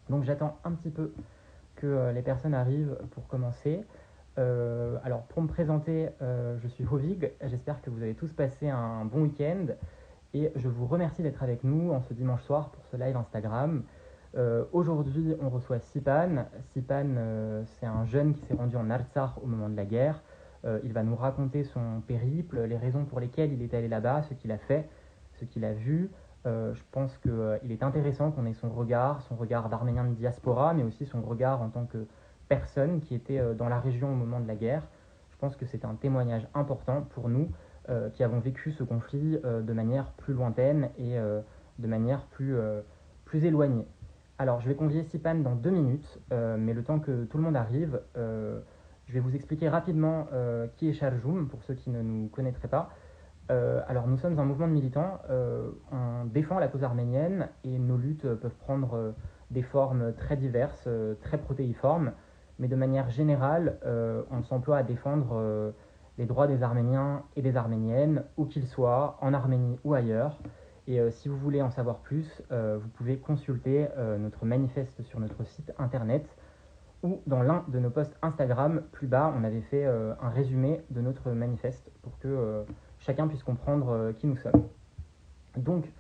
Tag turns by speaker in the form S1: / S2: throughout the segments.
S1: Donc j'attends un petit peu que les personnes arrivent pour commencer. Alors pour me présenter, je suis Hovig, j'espère que vous avez tous passé un bon week-end et je vous remercie d'être avec nous en ce dimanche soir pour ce live Instagram. Aujourd'hui, on reçoit Sipan. Sipan, c'est un jeune qui s'est rendu en Artsakh au moment de la guerre. Il va nous raconter son périple, les raisons pour lesquelles il est allé là-bas, ce qu'il a fait, ce qu'il a vu. Je pense qu'il est intéressant qu'on ait son regard d'Arménien de diaspora, mais aussi son regard en tant que personne qui était dans la région au moment de la guerre. Je pense que c'est un témoignage important pour nous qui avons vécu ce conflit de manière plus lointaine et de manière plus éloignée. Alors, je vais convier Sipan dans 2 minutes, mais le temps que tout le monde arrive, je vais vous expliquer rapidement qui est Sharjoum, pour ceux qui ne nous connaîtraient pas. Alors, nous sommes un mouvement de militants, on défend la cause arménienne et nos luttes peuvent prendre des formes très diverses, très protéiformes, mais de manière générale, on s'emploie à défendre les droits des Arméniens et des Arméniennes, où qu'ils soient, en Arménie ou ailleurs. Et si vous voulez en savoir plus, vous pouvez consulter notre manifeste sur notre site internet ou dans l'un de nos posts Instagram. Plus bas, on avait fait un résumé de notre manifeste pour que chacun puisse comprendre qui nous sommes. Donc,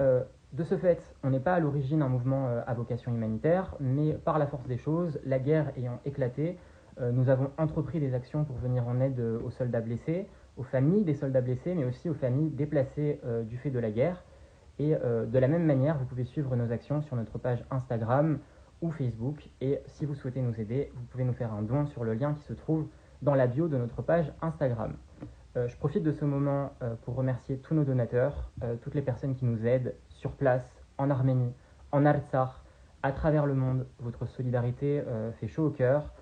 S1: de ce fait, on n'est pas à l'origine un mouvement à vocation humanitaire, mais par la force des choses, la guerre ayant éclaté, nous avons entrepris des actions pour venir en aide aux soldats blessés, aux familles des soldats blessés, mais aussi aux familles déplacées du fait de la guerre. Et de la même manière, vous pouvez suivre nos actions sur notre page Instagram ou Facebook. Et si vous souhaitez nous aider, vous pouvez nous faire un don sur le lien qui se trouve dans la bio de notre page Instagram. Je profite de ce moment pour remercier tous nos donateurs, toutes les personnes qui nous aident sur place, en Arménie, en Artsakh, à travers le monde. Votre solidarité fait chaud au cœur.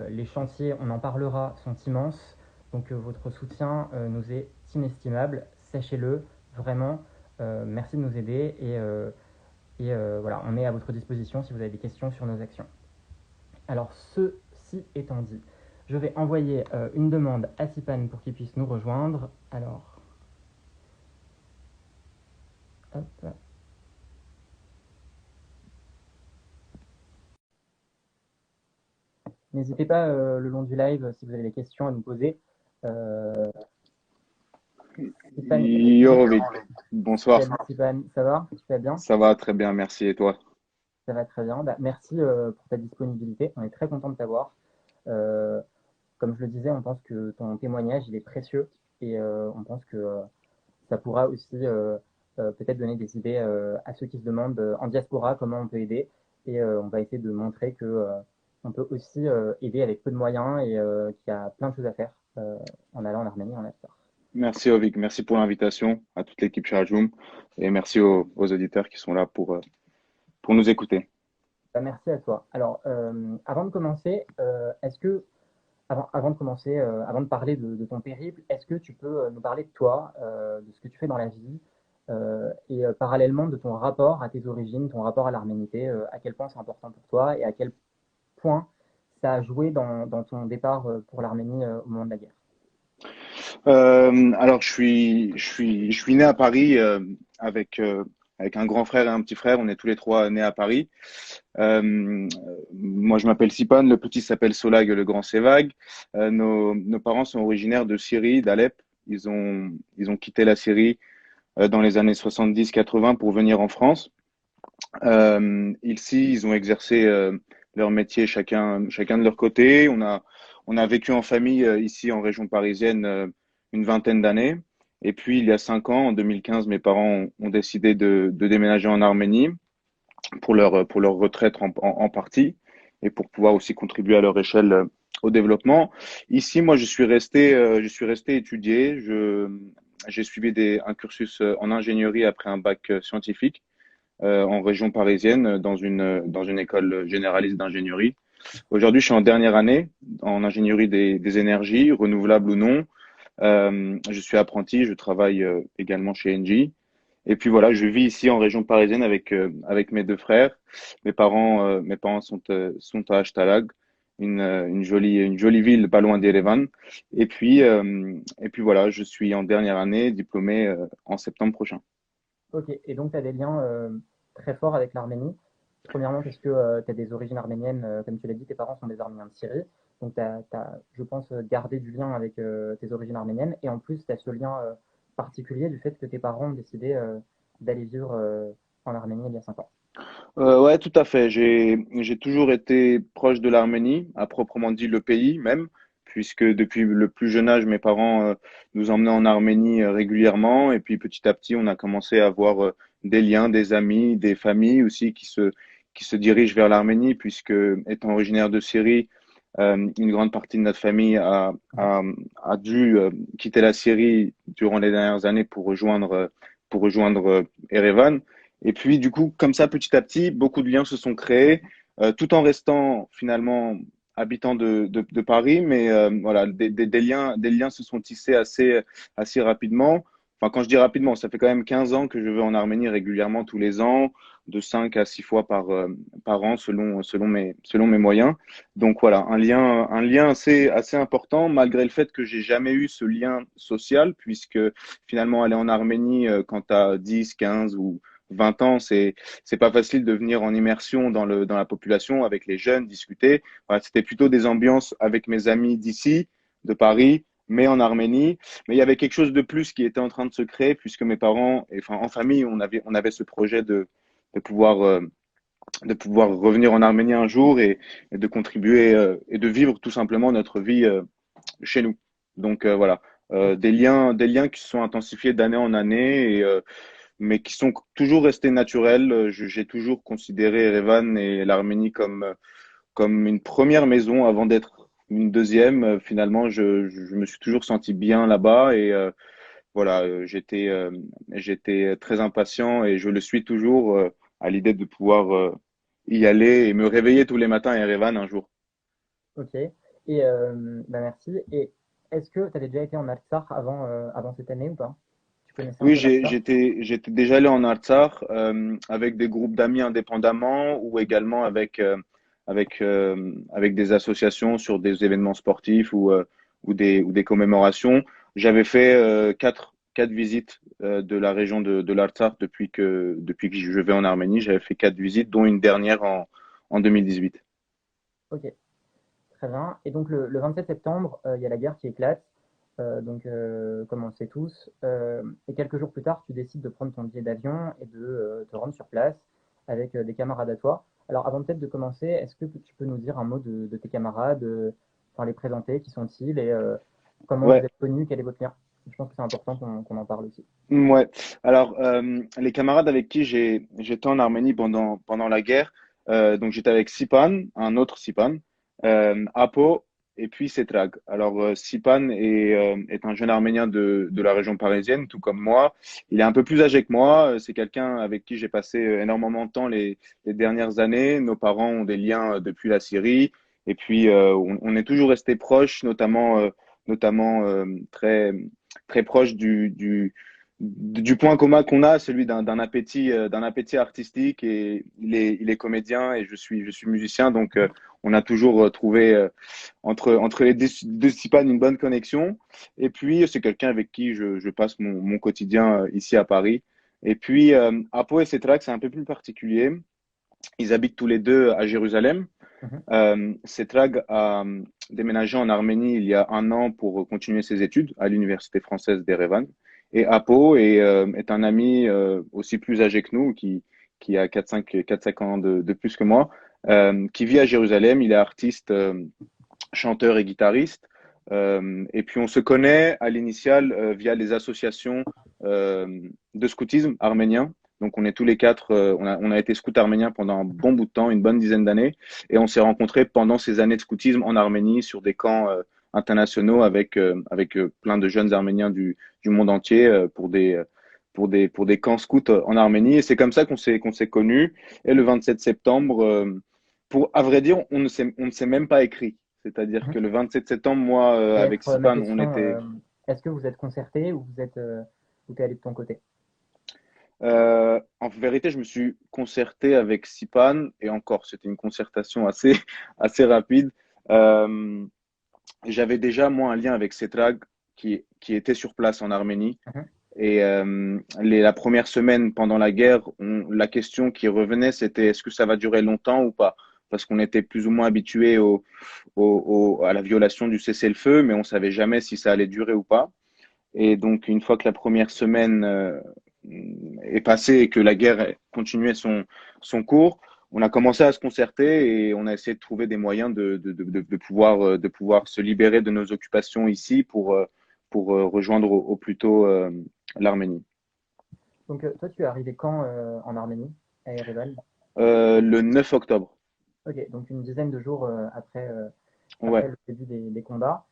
S1: Les chantiers, on en parlera, sont immenses. Donc votre soutien nous est inestimable. Sachez-le, vraiment. Merci de nous aider et voilà, on est à votre disposition si vous avez des questions sur nos actions. Alors, ceci étant dit, je vais envoyer une demande à Sipan pour qu'il puisse nous rejoindre. Alors, hop. N'hésitez pas le long du live si vous avez des questions à nous poser. Euh, Sipan,
S2: Yo, Vic. Bonsoir.
S1: salut Sipan, ça va? Tu vas bien?
S2: Ça va très bien, merci. Et toi?
S1: Ça va très bien. Bah, merci pour ta disponibilité. On est très content de t'avoir. Euh, Comme je le disais, on pense que ton témoignage il est précieux et on pense que ça pourra aussi peut-être donner des idées à ceux qui se demandent en diaspora comment on peut aider. Et on va essayer de montrer que on peut aussi aider avec peu de moyens et qu'il y a plein de choses à faire en allant en Arménie, en Aftar.
S2: Merci, Vic. Merci pour l'invitation à toute l'équipe Sharajoum et merci aux auditeurs qui sont là pour nous écouter.
S1: Bah, merci à toi. Alors, avant de commencer, est-ce que avant de commencer, avant de parler de ton périple, est-ce que tu peux nous parler de toi, de ce que tu fais dans la vie, et parallèlement de ton rapport à tes origines, ton rapport à l'arménité, à quel point c'est important pour toi et à quel point ça a joué dans ton départ pour l'Arménie au moment de la guerre.
S2: Alors, je suis né à Paris avec un grand frère et un petit frère. On est tous les trois nés à Paris. Moi, je m'appelle Sipan, le petit s'appelle Solag, le grand Sevag. Nos parents sont originaires de Syrie, d'Alep. Ils ont quitté la Syrie dans les années 70-80 pour venir en France. Ici, ils ont exercé leur métier chacun de leur côté. On a vécu en famille ici en région parisienne une vingtaine d'années. Et puis, il y a 5 ans, en 2015, mes parents ont décidé de déménager en Arménie pour leur retraite en partie et pour pouvoir aussi contribuer à leur échelle au développement. Ici, moi, je suis resté étudier. J'ai suivi un cursus en ingénierie après un bac scientifique en région parisienne dans une école généraliste d'ingénierie. Aujourd'hui, je suis en dernière année en ingénierie des énergies, renouvelables ou non. Je suis apprenti, je travaille également chez Engie. Et puis voilà, je vis ici en région parisienne avec mes deux frères. Mes parents sont à Ashtalag, une jolie ville pas loin d'Erevan. Et puis voilà, je suis en dernière année, diplômé en septembre prochain.
S1: Ok, et donc tu as des liens très forts avec l'Arménie. Premièrement, parce que tu as des origines arméniennes, comme tu l'as dit, tes parents sont des Arméniens de Syrie. Donc, tu as, je pense, gardé du lien avec tes origines arméniennes. Et en plus, tu as ce lien particulier du fait que tes parents ont décidé d'aller vivre en Arménie il y a 5 ans.
S2: Ouais, tout à fait. J'ai toujours été proche de l'Arménie, à proprement dit le pays même, puisque depuis le plus jeune âge, mes parents nous emmenaient en Arménie régulièrement, et puis petit à petit, on a commencé à avoir des liens, des amis, des familles aussi qui se dirigent vers l'Arménie, puisque étant originaire de Syrie, une grande partie de notre famille
S1: Mhm.
S2: a dû quitter la Syrie durant les dernières années pour rejoindre Erevan. Et puis, du coup, comme ça, petit à petit, beaucoup de liens se sont créés, tout en restant finalement habitant de Paris. Mais voilà, des liens se sont tissés assez rapidement. Enfin, quand je dis rapidement, ça fait quand même 15 ans que je vais en Arménie régulièrement tous les ans, de 5 à 6 fois par an, selon mes moyens. Donc voilà, un lien assez important, malgré le fait que j'ai jamais eu ce lien social, puisque finalement, aller en Arménie quand tu as 10, 15 ou 20 ans, c'est pas facile de venir en immersion dans la population avec les jeunes, discuter. Voilà, c'était plutôt des ambiances avec mes amis d'ici, de Paris, mais en Arménie. Mais il y avait quelque chose de plus qui était en train de se créer, puisque mes parents, et, enfin en famille, on avait ce projet de pouvoir de pouvoir revenir en Arménie un jour et de contribuer et de vivre tout simplement notre vie chez nous. Donc voilà, des liens qui se sont intensifiés d'année en année, mais qui sont toujours restés naturels. J'ai toujours considéré Erevan et l'Arménie comme une première maison avant d'être une deuxième. Finalement, je me suis toujours senti bien là-bas et voilà, j'étais très impatient et je le suis toujours à l'idée de pouvoir y aller et me réveiller tous les matins à Erevan un jour.
S1: Ok. Et bah merci. Et est-ce que tu avais déjà été en Artsakh avant cette année ou pas? Tu connaissais un
S2: Oui,
S1: peu l'Artsakh?
S2: j'étais déjà allé en Artsakh avec des groupes d'amis indépendamment ou également avec des associations sur des événements sportifs ou des commémorations. J'avais fait quatre visites de la région de l'Artsakh depuis que je vais en Arménie. J'avais fait 4 visites, dont une dernière en 2018.
S1: Ok. Très bien. Et donc le 27 septembre, il y a la guerre qui éclate, comme on le sait tous. Et quelques jours plus tard, tu décides de prendre ton billet d'avion et de te rendre sur place avec des camarades à toi. Alors avant peut-être de commencer, est-ce que tu peux nous dire un mot de tes camarades, enfin les présenter, qui sont-ils et comment vous
S2: Ouais,
S1: êtes connus, quel est votre lien? Je pense que c'est important qu'on en parle aussi.
S2: ouais. Alors, les camarades avec qui j'étais en Arménie pendant la guerre, donc j'étais avec Sipan, un autre Sipan, Apo et puis Setrag. Alors, Sipan est un jeune Arménien de la région parisienne, tout comme moi. Il est un peu plus âgé que moi. C'est quelqu'un avec qui j'ai passé énormément de temps les dernières années. Nos parents ont des liens depuis la Syrie. Et puis, on est toujours restés proches, notamment très proches du point commun qu'on a, celui d'un appétit artistique. Et il est comédien et je suis musicien. Donc, on a toujours trouvé entre les deux Sipan une bonne connexion. Et puis, c'est quelqu'un avec qui je passe mon quotidien ici à Paris. Et puis, Apo et Setrak, c'est un peu plus particulier. Ils habitent tous les deux à Jérusalem.
S1: Mhm.
S2: Setrag a déménagé en Arménie il y a un an pour continuer ses études à l'université française d'Erevan. Et Apo est un ami aussi plus âgé que nous, qui a 4 5 ans de plus que moi, qui vit à Jérusalem. Il est artiste, chanteur et guitariste. Et puis on se connaît à l'initial via les associations de scoutisme arménien. Donc on est tous les quatre, on a été scouts arméniens pendant un bon bout de temps, une bonne dizaine d'années, et on s'est rencontrés pendant ces années de scoutisme en Arménie sur des camps internationaux avec plein de jeunes Arméniens du monde entier pour des camps scouts en Arménie. Et c'est comme ça qu'on s'est connus. Et le 27 septembre, à vrai dire, on ne s'est même pas écrit. C'est-à-dire
S1: Mhm.
S2: que le 27 septembre, moi,
S1: J'allais
S2: avec
S1: être ma
S2: Sipan, on
S1: question.
S2: était.
S1: Est-ce que vous êtes concerté ou ou t'es allé de ton côté?
S2: En vérité, je me suis concerté avec Sipan, et encore, c'était une concertation assez rapide. Euh, J'avais déjà, moi, un lien avec Setrag qui était sur place en Arménie.
S1: Mhm.
S2: Et la première semaine pendant la guerre, la question qui revenait, c'était est-ce que ça va durer longtemps ou pas? Parce qu'on était plus ou moins habitué à la violation du cessez-le-feu, mais on savait jamais si ça allait durer ou pas. Et donc, une fois que la première semaine est passée et que la guerre continuait son cours, on a commencé à se concerter et on a essayé de trouver des moyens de pouvoir se libérer de nos occupations ici pour rejoindre au plus tôt l'Arménie.
S1: Donc, toi, tu es arrivé quand en Arménie, à Erevan?
S2: Le 9 octobre.
S1: Ok, donc une dizaine de jours après,
S2: Ouais.
S1: après le début des combats.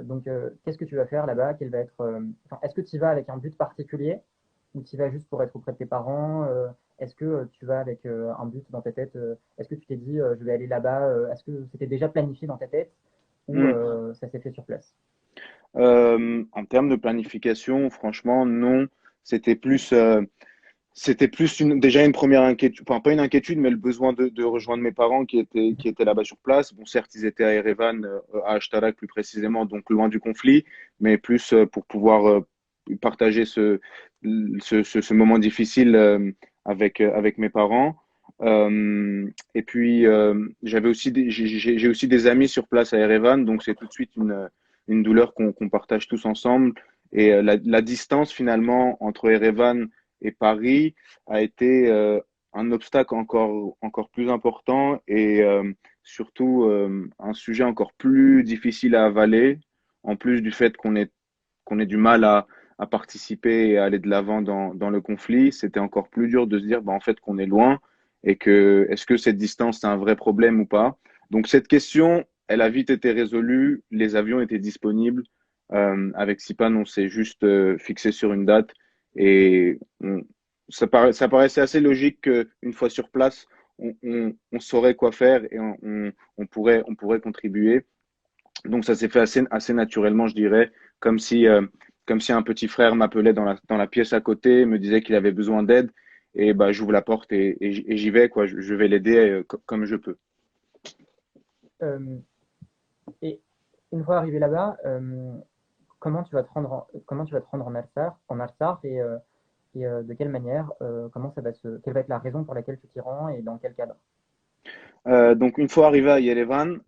S1: Donc, qu'est-ce que tu vas faire là-bas? Quel va être, enfin, est-ce que tu y vas avec un but particulier ou tu y vas juste pour être auprès de tes parents? Est-ce que tu vas avec un but dans ta tête? Est-ce que tu t'es dit, je vais aller là-bas? Est-ce que c'était déjà planifié dans ta tête ou
S2: Hmm.
S1: ça s'est fait sur place?
S2: En termes de planification, franchement, non. C'était plus, c'était plus déjà une première inquiétude, enfin pas une inquiétude, mais le besoin de rejoindre mes parents qui étaient là-bas sur place. Bon, certes, ils étaient à Erevan, à Ashtarak plus précisément, donc loin du conflit, mais plus pour pouvoir partager ce moment difficile avec mes parents. Et puis, j'ai aussi des amis sur place à Erevan, donc c'est tout de suite une douleur qu'on partage tous ensemble. Et la distance finalement entre Erevan et Paris a été un obstacle encore plus important et surtout un sujet encore plus difficile à avaler, en plus du fait qu'on ait du mal à participer et à aller de l'avant dans le conflit. C'était encore plus dur de se dire bah, en fait qu'on est loin et que est-ce que cette distance c'est un vrai problème ou pas. Donc cette question, elle a vite été résolue, les avions étaient disponibles. Avec Sipan, on s'est juste fixé sur une date et ça paraissait assez logique qu'une fois sur place, on saurait quoi faire et on pourrait contribuer. Donc ça s'est fait assez naturellement, je dirais, comme si, euh, comme si un petit frère m'appelait dans la pièce à côté, me disait qu'il avait besoin d'aide, et bah, j'ouvre la porte et j'y vais, quoi. Je vais l'aider comme je peux.
S1: Euh, et une fois arrivé là-bas, comment tu vas te rendre en Alsar et de quelle manière, quelle va être la raison pour laquelle tu t'y rends et dans quel cadre?
S2: Donc une fois arrivé à Yerevan,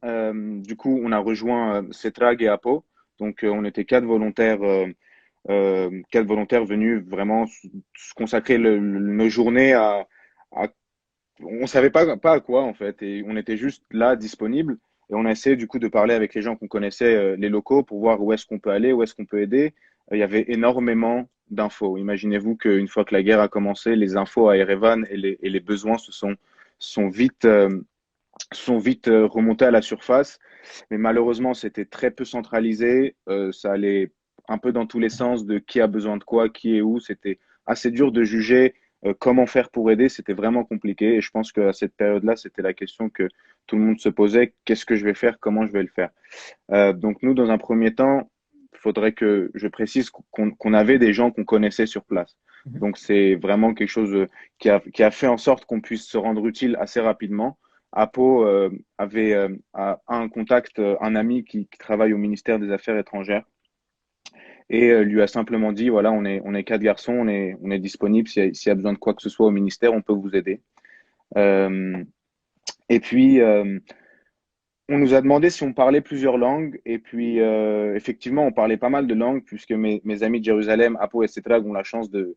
S2: du coup, on a rejoint Setrag et Apo. Donc on était quatre volontaires venus vraiment se consacrer nos journées à on savait pas à quoi en fait et on était juste là disponible et on a essayé du coup de parler avec les gens qu'on connaissait, les locaux pour voir où est-ce qu'on peut aller, où est-ce qu'on peut aider. Il y avait énormément d'infos. Imaginez-vous qu'une fois que la guerre a commencé, les infos à Erevan et les besoins sont vite, sont vite remontés à la surface. Mais malheureusement, c'était très peu centralisé. Ça allait un peu dans tous les sens de qui a besoin de quoi, qui est où. C'était assez dur de juger comment faire pour aider. C'était vraiment compliqué. Et je pense qu'à cette période-là, c'était la question que tout le monde se posait. Qu'est-ce que je vais faire? Comment je vais le faire? Donc nous, dans un premier temps, il faudrait que je précise qu'on avait des gens qu'on connaissait sur place.
S1: Mhm.
S2: Donc c'est vraiment quelque chose qui a fait en sorte qu'on puisse se rendre utile assez rapidement. Apo a un contact, un ami qui travaille au ministère des Affaires étrangères et lui a simplement dit, voilà, on est quatre garçons, on est disponible. S'il y a besoin de quoi que ce soit au ministère, on peut vous aider. Euh, et puis, on nous a demandé si on parlait plusieurs langues, et puis effectivement, on parlait pas mal de langues, puisque mes amis de Jérusalem, Apo et Cetrag, ont la chance de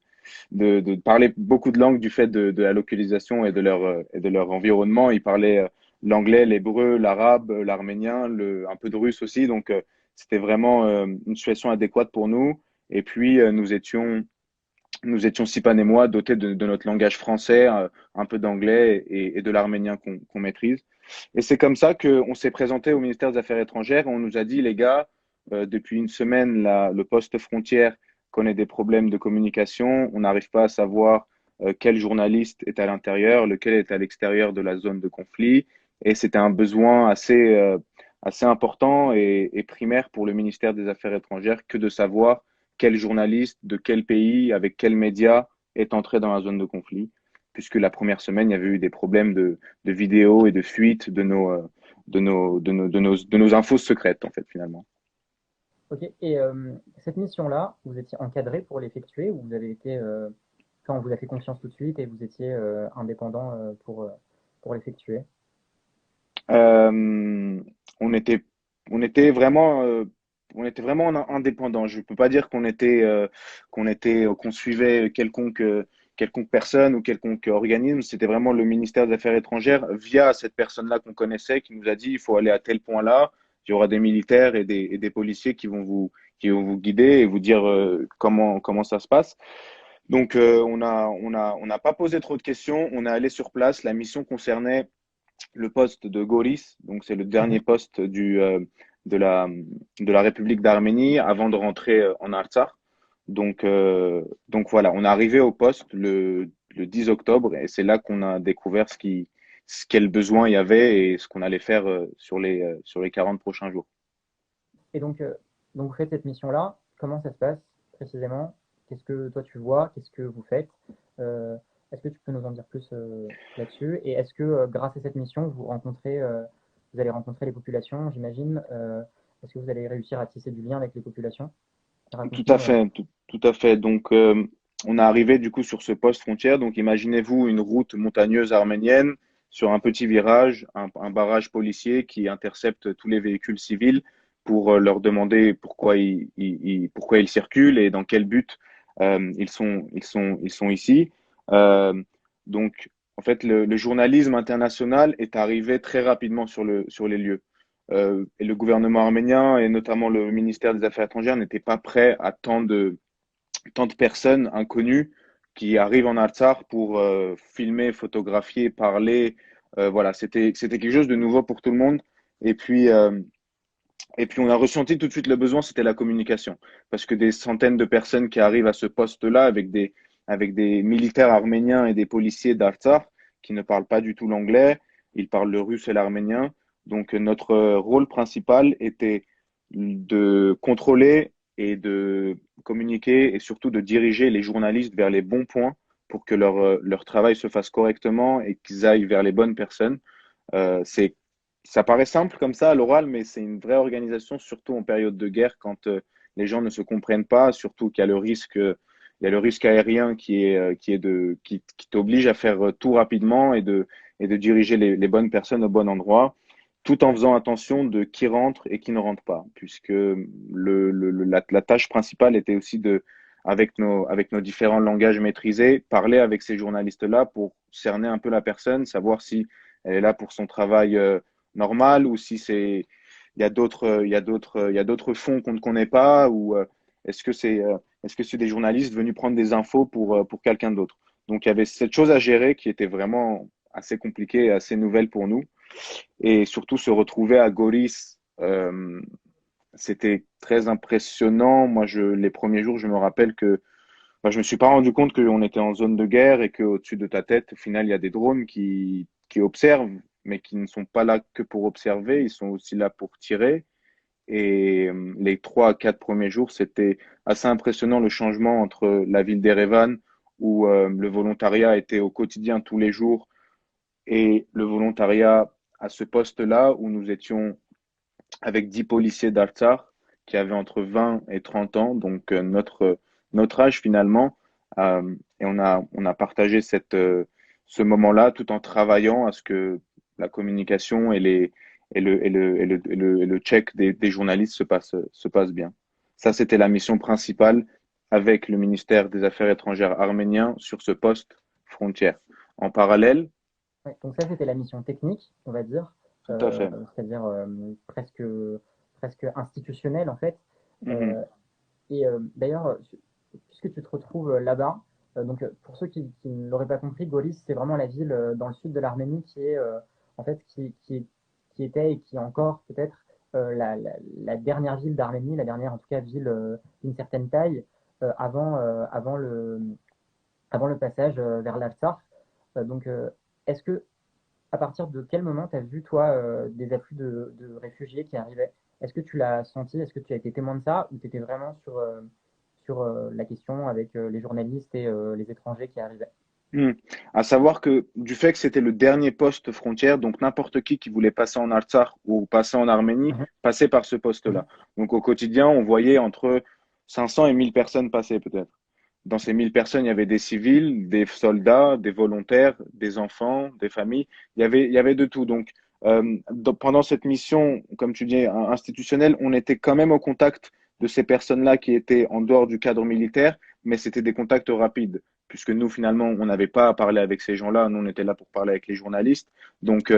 S2: parler beaucoup de langues du fait de la localisation et de leur environnement. Ils parlaient l'anglais, l'hébreu, l'arabe, l'arménien, un peu de russe aussi, donc c'était vraiment une situation adéquate pour nous. Et puis, nous étions Sipan et moi dotés de notre langage français, un peu d'anglais et de l'arménien qu'on maîtrise. Et c'est comme ça qu'on s'est présenté au ministère des Affaires étrangères. On nous a dit, les gars, depuis une semaine, le poste frontière connaît des problèmes de communication. On n'arrive pas à savoir quel journaliste est à l'intérieur, lequel est à l'extérieur de la zone de conflit. Et c'était un besoin assez important et primaire pour le ministère des Affaires étrangères que de savoir quel journaliste de quel pays, avec quels médias est entré dans la zone de conflit, puisque la première semaine, il y avait eu des problèmes de vidéos et de fuite de nos infos secrètes, en fait, finalement.
S1: Ok. Et cette mission-là, vous étiez encadré pour l'effectuer ou vous avez été, enfin, on vous a fait confiance tout de suite et vous étiez indépendant pour l'effectuer?
S2: Euh, on était, on était vraiment, indépendants. Je peux pas dire qu'on suivait quelconque personne ou quelconque organisme. C'était vraiment le ministère des Affaires étrangères via cette personne-là qu'on connaissait qui nous a dit il faut aller à tel point-là. Il y aura des militaires et des policiers qui vont vous guider et vous dire comment ça se passe. Donc, on n'a pas posé trop de questions. On est allé sur place. La mission concernait le poste de Goris, donc c'est le dernier
S1: Mhm.
S2: poste de la, de la République d'Arménie avant de rentrer en Artsakh. Donc voilà, on est arrivé au poste le 10 octobre et c'est là qu'on a découvert quel besoin il y avait et ce qu'on allait faire sur les 40 prochains jours.
S1: Et donc vous faites cette mission-là. Comment ça se passe précisément? Qu'est-ce que toi tu vois? Qu'est-ce que vous faites? Euh, Est-ce que tu peux nous en dire plus là-dessus? Et est-ce que grâce à cette mission, vous allez rencontrer les populations, j'imagine. Est-ce que vous allez réussir à tisser du lien avec les populations?
S2: Tout à
S1: Raconte-nous.
S2: fait, tout à fait. Donc, on est arrivé du coup sur ce poste frontière. Donc, imaginez-vous une route montagneuse arménienne sur un petit virage, un barrage policier qui intercepte tous les véhicules civils pour leur demander pourquoi ils circulent et dans quel but ils sont ici. Euh, donc, en fait, le journalisme international est arrivé très rapidement sur les lieux. Et le gouvernement arménien et notamment le ministère des Affaires étrangères n'étaient pas prêts à tant de personnes inconnues qui arrivent en Artsakh pour filmer, photographier, parler. Voilà, c'était quelque chose de nouveau pour tout le monde. Et puis, euh, et puis on a ressenti tout de suite le besoin, c'était la communication. Parce que des centaines de personnes qui arrivent à ce poste-là avec des militaires arméniens et des policiers d'Artsakh qui ne parlent pas du tout l'anglais, ils parlent le russe et l'arménien. Donc notre rôle principal était de contrôler et de communiquer et surtout de diriger les journalistes vers les bons points pour que leur travail se fasse correctement et qu'ils aillent vers les bonnes personnes. C'est Ça paraît simple comme ça à l'oral, mais c'est une vraie organisation, surtout en période de guerre, quand les gens ne se comprennent pas, surtout qu'il y a il y a le risque aérien qui t'oblige à faire tout rapidement et de diriger les bonnes personnes au bon endroit, tout en faisant attention de qui rentre et qui ne rentre pas, puisque la tâche principale était aussi avec nos différents langages maîtrisés, parler avec ces journalistes-là pour cerner un peu la personne, savoir si elle est là pour son travail normal ou si il y a d'autres fonds qu'on ne connaît pas ou est-ce que c'est des journalistes venus prendre des infos pour quelqu'un d'autre. Donc il y avait cette chose à gérer qui était vraiment assez compliquée et assez nouvelle pour nous. Et surtout se retrouver à Goris, c'était très impressionnant. Les premiers jours, je me rappelle que je me suis pas rendu compte qu'on était en zone de guerre et qu'au-dessus de ta tête, au final, il y a des drones qui observent, mais qui ne sont pas là que pour observer, ils sont aussi là pour tirer. Et les 3 à 4 premiers jours, c'était assez impressionnant le changement entre la ville d'Erevan, où le volontariat était au quotidien tous les jours, et le volontariat à ce poste-là, où nous étions avec 10 policiers d'Artsakh qui avaient entre 20 et 30 ans, donc notre âge finalement. Et on a partagé ce moment-là tout en travaillant à ce que la communication et le check des journalistes se passe bien. Ça, c'était la mission principale avec le ministère des Affaires étrangères arménien sur ce poste frontière. En parallèle,
S1: Ouais, donc ça, c'était la mission technique, on va dire,
S2: tout à fait.
S1: c'est-à-dire presque institutionnelle en fait.
S2: Mhm.
S1: Euh, et d'ailleurs, puisque tu te retrouves là-bas, pour ceux qui ne l'auraient pas compris, Golis, c'est vraiment la ville dans le sud de l'Arménie qui est en fait qui était et qui est encore peut-être la dernière ville d'Arménie, la dernière en tout cas ville d'une certaine taille avant le passage vers l'Artsakh. Donc, est-ce que à partir de quel moment tu as vu, toi, des afflux de réfugiés qui arrivaient? Est-ce que tu l'as senti? Est-ce que tu as été témoin de ça? Ou tu étais vraiment sur la question avec les journalistes et les étrangers qui arrivaient?
S2: Hmm. À savoir que du fait que c'était le dernier poste frontière, donc n'importe qui voulait passer en Artsakh ou passer en Arménie
S1: Mhm,
S2: passait par ce
S1: mhm,
S2: poste-là. Donc au quotidien, on voyait entre 500 et 1000 personnes passer peut-être. Dans ces 1000 personnes, il y avait des civils, des soldats, des volontaires, des enfants, des familles. Il y avait de tout. Donc pendant cette mission, comme tu dis, institutionnelle, on était quand même au contact de ces personnes-là qui étaient en dehors du cadre militaire, mais c'était des contacts rapides puisque nous, finalement, on n'avait pas à parler avec ces gens-là. Nous, on était là pour parler avec les journalistes. Donc,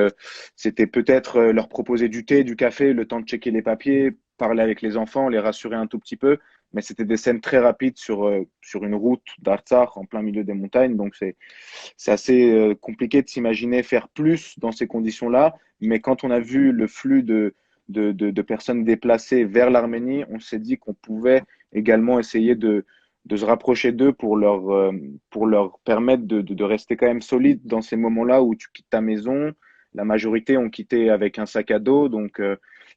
S2: c'était peut-être leur proposer du thé, du café, le temps de checker les papiers, parler avec les enfants, les rassurer un tout petit peu. Mais c'était des scènes très rapides sur une route d'Artsakh en plein milieu des montagnes. Donc, c'est assez compliqué de s'imaginer faire plus dans ces conditions-là. Mais quand on a vu le flux de personnes déplacées vers l'Arménie, on s'est dit qu'on pouvait également essayer de se rapprocher d'eux pour leur permettre de rester quand même solide dans ces moments-là où tu quittes ta maison. La majorité ont quitté avec un sac à dos, donc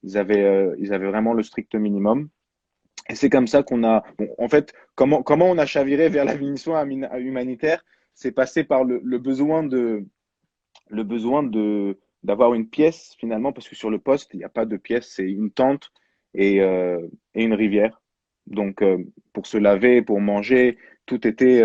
S2: ils avaient vraiment le strict minimum. Et c'est comme ça qu'on a, bon, en fait, comment on a chaviré vers la mission humanitaire, c'est passé par le besoin d'avoir une pièce finalement, parce que sur le poste, il n'y a pas de pièce, c'est une tente et une rivière. Donc, pour se laver, pour manger, tout était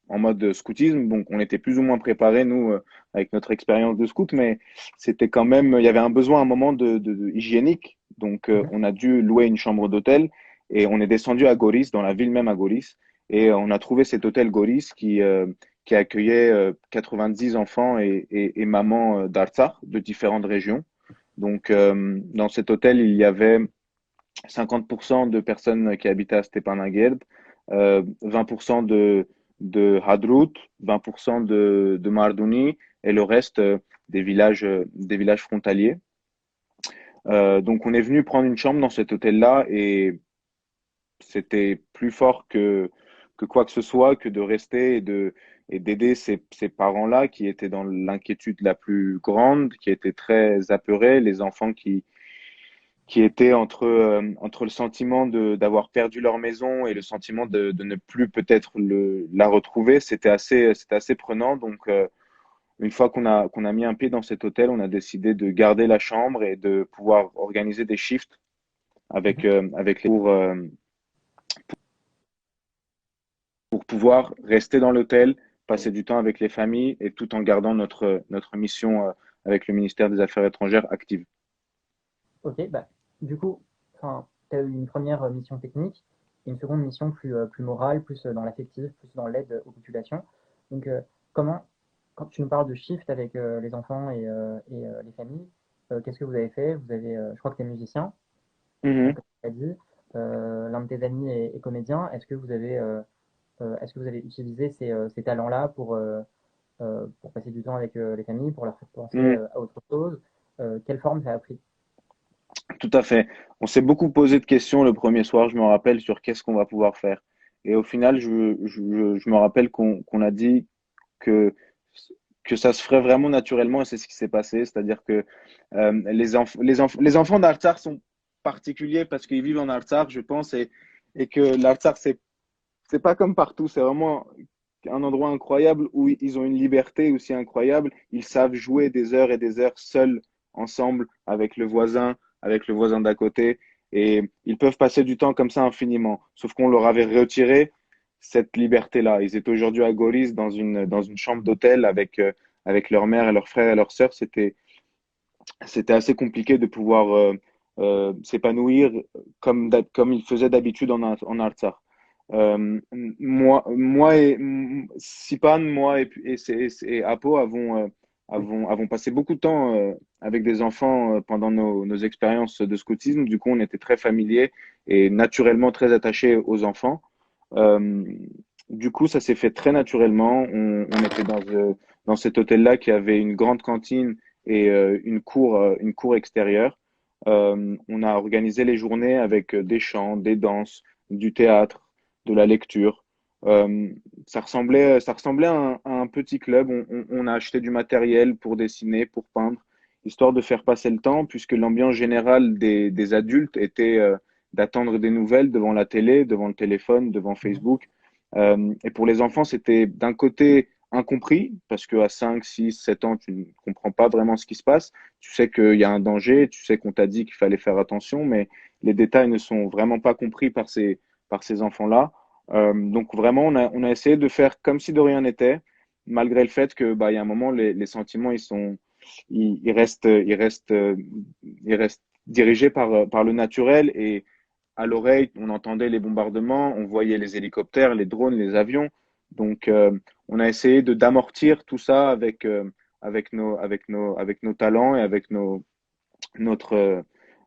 S2: en mode scoutisme. Donc, on était plus ou moins préparés, nous, avec notre expérience de scout, mais c'était quand même, il y avait un besoin à un moment de hygiénique. Donc,
S1: mhm.
S2: on a dû louer une chambre d'hôtel et on est descendu à Goris, dans la ville même à Goris. Et on a trouvé cet hôtel Goris qui accueillait 90 enfants et mamans d'Artsakh de différentes régions. Donc, dans cet hôtel, il y avait 50% de personnes qui habitaient à Stepanakert, 20% de Hadrut, 20% de Mardouni et le reste des villages frontaliers. Donc, on est venu prendre une chambre dans cet hôtel-là et c'était plus fort que quoi que ce soit, que de rester et d'aider ces parents-là qui étaient dans l'inquiétude la plus grande, qui étaient très apeurés, les enfants qui étaient entre le sentiment d'avoir perdu leur maison et le sentiment de ne plus peut-être la retrouver. C'était assez prenant. Donc, une fois qu'on a mis un pied dans cet hôtel, on a décidé de garder la chambre et de pouvoir organiser des shifts avec,
S1: Mhm.
S2: avec les pour pouvoir rester dans l'hôtel, passer du temps avec les familles et tout en gardant notre mission avec le ministère des Affaires étrangères active.
S1: Ok, bah, du coup, tu as eu une première mission technique, et une seconde mission plus morale, plus dans l'affectif, plus dans l'aide aux populations. Donc, comment, quand tu nous parles de shift avec les enfants et les familles, qu'est-ce que vous avez fait? Vous avez, je crois que tu es musicien,
S2: Mhm.
S1: comme tu as dit. L'un de tes amis est comédien. Est-ce que vous avez utilisé ces talents-là pour passer du temps avec les familles, pour leur faire penser
S2: Mhm.
S1: à autre chose? Quelle forme ça a pris?
S2: Tout à fait. On s'est beaucoup posé de questions le premier soir, je me rappelle, sur qu'est-ce qu'on va pouvoir faire. Et au final, je me rappelle qu'on a dit que, que ça se ferait vraiment naturellement et c'est ce qui s'est passé. C'est-à-dire que les enfants d'Artsakh sont particuliers parce qu'ils vivent en Artsakh, je pense, et que l'Artsakh, c'est pas comme partout. C'est vraiment un endroit incroyable où ils ont une liberté aussi incroyable. Ils savent jouer des heures et des heures seuls, ensemble, avec le voisin d'à côté. Et ils peuvent passer du temps comme ça infiniment. Sauf qu'on leur avait retiré cette liberté-là. Ils étaient aujourd'hui à Goris dans une chambre d'hôtel avec leur mère et leurs frères et leurs sœurs. C'était assez compliqué de pouvoir s'épanouir comme ils faisaient d'habitude en Artsakh. Moi Sipan, moi et Apo avons passé beaucoup de temps avec des enfants pendant nos expériences de scoutisme. Du coup, on était très familiers et naturellement très attachés aux enfants. Euh, du coup, ça s'est fait très naturellement. On était dans cet hôtel-là qui avait une grande cantine et une cour extérieure. On a organisé les journées avec des chants, des danses, du théâtre, de la lecture. Euh, ça ressemblait à un petit club. On a acheté du matériel pour dessiner, pour peindre, histoire de faire passer le temps, puisque l'ambiance générale des adultes était d'attendre des nouvelles devant la télé, devant le téléphone, devant Facebook. Et pour les enfants, c'était d'un côté incompris parce que à 5, 6, 7 ans, tu ne comprends pas vraiment ce qui se passe. Tu sais qu'il y a un danger, tu sais qu'on t'a dit qu'il fallait faire attention, mais les détails ne sont vraiment pas compris par ces enfants-là. Donc vraiment, on a essayé de faire comme si de rien n'était, malgré le fait que bah, il y a un moment, les sentiments, ils restent dirigés par le naturel et à l'oreille, on entendait les bombardements, on voyait les hélicoptères, les drones, les avions. Donc, on a essayé de d'amortir tout ça avec nos talents et avec notre,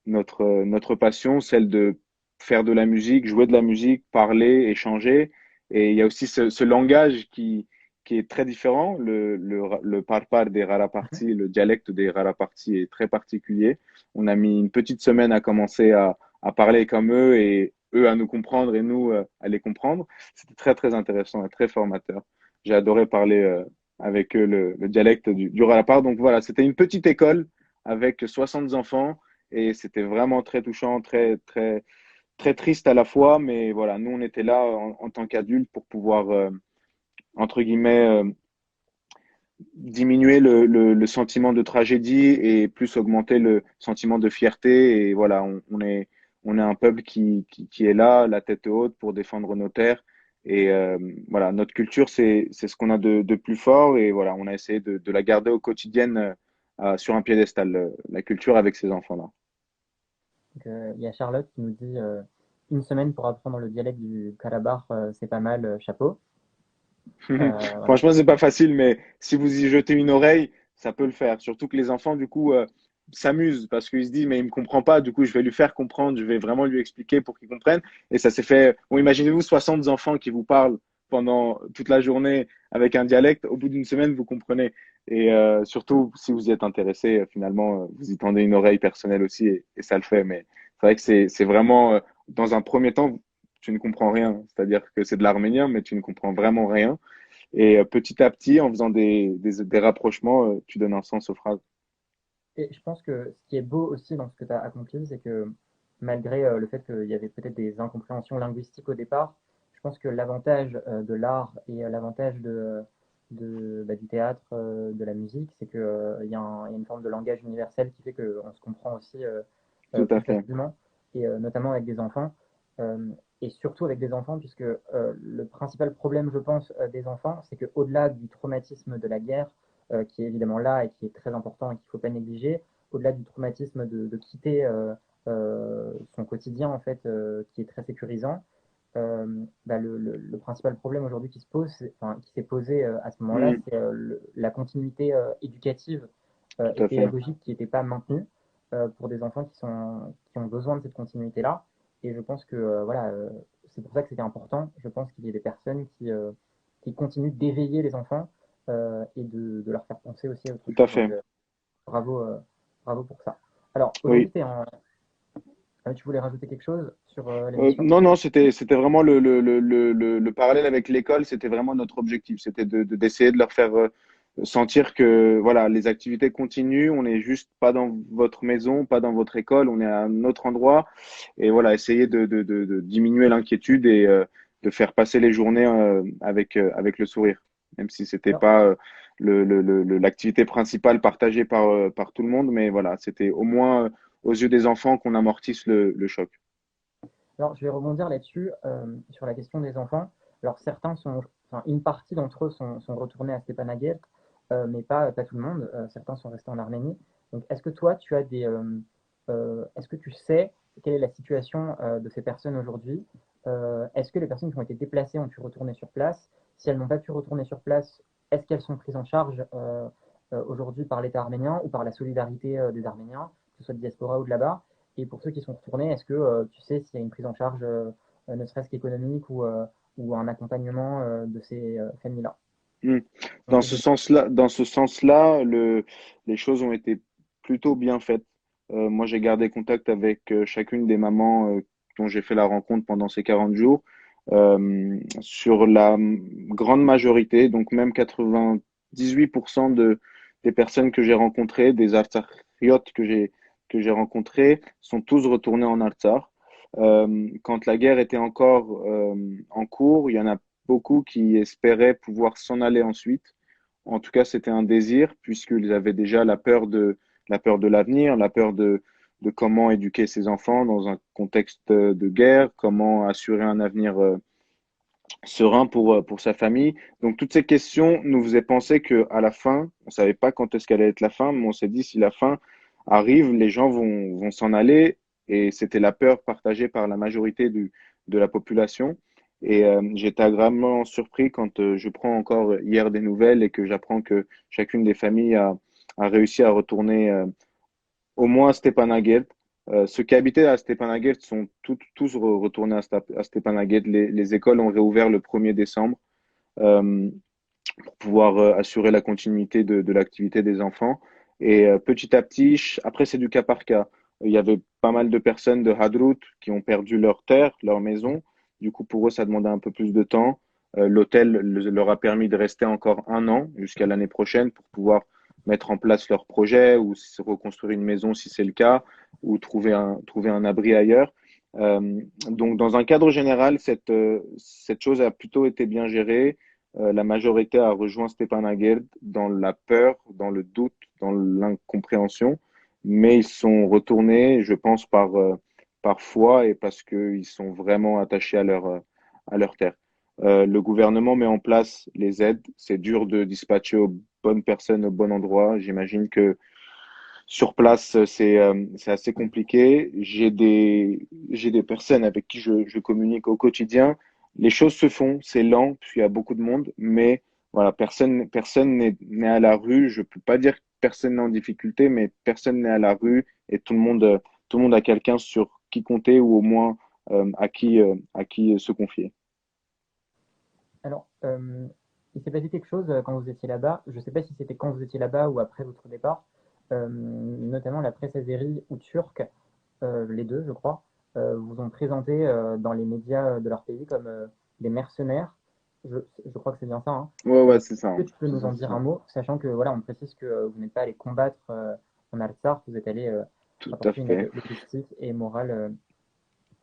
S2: notre passion, celle de faire de la musique, jouer de la musique, parler, échanger. Et il y a aussi ce langage qui est très différent. Le parpar des Raraparti, le dialecte des Raraparti est très particulier. On a mis une petite semaine à commencer à parler comme eux et eux à nous comprendre et nous à les comprendre. C'était très, très intéressant et très formateur. J'ai adoré parler avec eux le dialecte du Rarapar. Donc voilà, c'était une petite école avec 60 enfants et c'était vraiment très touchant, très, très, très triste à la fois. Mais voilà, nous, on était là en tant qu'adultes pour pouvoir, entre guillemets, diminuer le sentiment de tragédie et plus augmenter le sentiment de fierté. Et voilà, on est un peuple qui est là, la tête haute, pour défendre nos terres. Et voilà, notre culture, c'est ce qu'on a de plus fort. Et voilà, on a essayé de la garder au quotidien sur un piédestal, la culture avec ces enfants-là.
S1: Donc, il y a Charlotte qui nous dit une semaine pour apprendre le dialecte du Calabar, c'est pas mal, chapeau. Voilà.
S2: Franchement, c'est pas facile, mais si vous y jetez une oreille, ça peut le faire. Surtout que les enfants, du coup, s'amusent parce qu'ils se disent, mais il me comprend pas. Du coup, je vais lui faire comprendre, je vais vraiment lui expliquer pour qu'il comprenne. Et ça s'est fait. Bon, imaginez-vous 60 enfants qui vous parlent pendant toute la journée avec un dialecte. Au bout d'une semaine, vous comprenez. Et surtout, si vous y êtes intéressé, finalement, vous y tendez une oreille personnelle aussi et ça le fait. Mais c'est vrai que c'est vraiment, dans un premier temps, tu ne comprends rien. C'est-à-dire que c'est de l'arménien, mais tu ne comprends vraiment rien. Et petit à petit, en faisant des rapprochements, tu donnes un sens aux phrases.
S1: Et je pense que ce qui est beau aussi dans ce que tu as accompli, c'est que malgré le fait qu'il y avait peut-être des incompréhensions linguistiques au départ, je pense que l'avantage de l'art et l'avantage du théâtre, de la musique, c'est qu'il il y a une forme de langage universel qui fait qu'on se comprend aussi
S2: Tout à
S1: plus
S2: fait.
S1: facilement, et notamment avec des enfants, euh, et surtout avec des enfants, puisque le principal problème, je pense, des enfants, c'est qu'au-delà du traumatisme de la guerre, qui est évidemment là et qui est très important et qu'il ne faut pas négliger, au-delà du traumatisme de quitter son quotidien, en fait, qui est très sécurisant, euh, le principal problème aujourd'hui qui se pose, enfin, qui s'est posé à ce moment-là,
S2: Mm,
S1: c'est la continuité éducative
S2: tout
S1: et
S2: à fait.
S1: pédagogique qui n'était pas maintenue pour des enfants qui ont besoin de cette continuité-là. Et je pense que voilà, c'est pour ça que c'était important. Je pense qu'il y a des personnes qui continuent d'éveiller les enfants et de leur faire penser aussi à autre
S2: Tout à
S1: chose. Donc
S2: fait.
S1: bravo, bravo pour ça. Alors aujourd'hui,
S2: Oui.
S1: tu voulais rajouter quelque chose sur l'émission?
S2: Non, non, c'était vraiment le parallèle avec l'école, c'était vraiment notre objectif. C'était d'essayer de leur faire sentir que voilà, les activités continuent, on n'est juste pas dans votre maison, pas dans votre école, on est à un autre endroit. Et voilà, essayer de diminuer l'inquiétude et de faire passer les journées avec le sourire, même si c'était
S1: Alors,
S2: pas l'activité principale partagée par tout le monde, mais voilà, c'était au moins aux yeux des enfants qu'on amortisse le choc.
S1: Alors, je vais rebondir là-dessus, sur la question des enfants. Alors, enfin, une partie d'entre eux sont retournés à Stepanakert, mais pas tout le monde. Certains sont restés en Arménie. Donc, est-ce que toi, est-ce que tu sais quelle est la situation de ces personnes aujourd'hui? Est-ce que les personnes qui ont été déplacées ont pu retourner sur place? Si elles n'ont pas pu retourner sur place, est-ce qu'elles sont prises en charge aujourd'hui par l'État arménien ou par la solidarité des Arméniens, que ce soit de diaspora ou de là-bas? Et pour ceux qui sont retournés, est-ce que tu sais s'il y a une prise en charge, ne serait-ce qu'économique ou un accompagnement de ces familles-là?
S2: Mm.
S1: Dans ces zones.
S2: Dans ce sens-là, les choses ont été plutôt bien faites. Moi, j'ai gardé contact avec chacune des mamans dont j'ai fait la rencontre pendant ces 40 jours. Sur la grande majorité, donc même 98% des personnes que j'ai rencontrées, des Artsakhiot que j'ai rencontrés, sont tous retournés en Artsakh. Quand la guerre était encore en cours, il y en a beaucoup qui espéraient pouvoir s'en aller ensuite. En tout cas, c'était un désir, puisqu'ils avaient déjà la peur de l'avenir, la peur de comment éduquer ses enfants dans un contexte de guerre, comment assurer un avenir serein pour sa famille. Donc, toutes ces questions nous faisaient penser que à la fin, on savait pas quand est-ce qu'allait être la fin, mais on s'est dit, si la fin arrive, les gens vont s'en aller. Et c'était la peur partagée par la majorité de la population. Et j'étais agréablement surpris quand je prends encore hier des nouvelles et que j'apprends que chacune des familles a réussi à retourner au moins à Stepanakert. Ceux qui habitaient à Stepanakert sont tous retournés à Stepanakert. Les écoles ont réouvert le 1er décembre euh, pour pouvoir assurer la continuité de l'activité des enfants. Et petit à petit, après c'est du cas par cas. Il y avait pas mal de personnes de Hadrout qui ont perdu leur terre, leur maison. Du coup, pour eux, ça demandait un peu plus de temps. L'hôtel leur a permis de rester encore un an jusqu'à l'année prochaine pour pouvoir mettre en place leur projet ou reconstruire une maison si c'est le cas, ou trouver un abri ailleurs. Donc, dans un cadre général, cette chose a plutôt été bien gérée. La majorité a rejoint Stepanakert dans la peur, dans le doute, dans l'incompréhension, mais ils sont retournés, je pense, par foi et parce qu'ils sont vraiment attachés à leur terre. Le gouvernement met en place les aides. C'est dur de dispatcher aux bonnes personnes au bon endroit. J'imagine que sur place, c'est assez compliqué. J'ai des personnes avec qui je communique au quotidien. Les choses se font, c'est lent, puisqu'il y a beaucoup de monde, mais voilà, personne n'est à la rue. Je peux pas dire que personne n'est en difficulté, mais personne n'est à la rue et tout le monde a quelqu'un sur qui compter ou au moins à qui se confier.
S1: Alors, il s'est passé quelque chose quand vous étiez là-bas. Je ne sais pas si c'était quand vous étiez là-bas ou après votre départ. Notamment la presse azérie ou turque, les deux, je crois, vous ont présenté dans les médias de leur pays comme des mercenaires. Je crois que c'est bien ça, hein.
S2: Ouais, ouais, c'est ça,
S1: Est-ce
S2: hein.
S1: que tu peux
S2: C'est
S1: nous
S2: ça,
S1: en
S2: c'est
S1: dire
S2: ça.
S1: un mot, sachant que voilà, on précise que vous n'êtes pas allé combattre en Artsakh, vous êtes allé
S2: Tout à
S1: apporter une
S2: fait.
S1: aide logistique et morale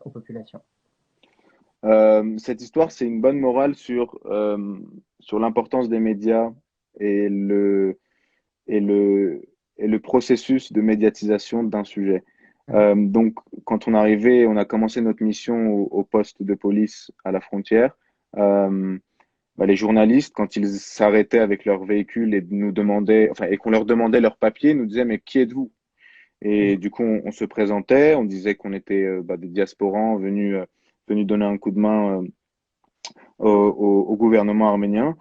S1: aux populations.
S2: Cette histoire, c'est une bonne morale sur l'importance des médias et et le, et le processus de médiatisation d'un sujet.
S1: Mhm.
S2: Donc, quand on est arrivé, on a commencé notre mission au poste de police à la frontière. Euh, les journalistes, quand ils s'arrêtaient avec leur véhicule et nous demandaient, enfin, et qu'on leur demandait leur papier, nous disaient, mais qui êtes-vous? Et
S1: Mhm.
S2: du coup, on se présentait, on disait qu'on était des diasporans venus donner un coup de main au gouvernement arménien.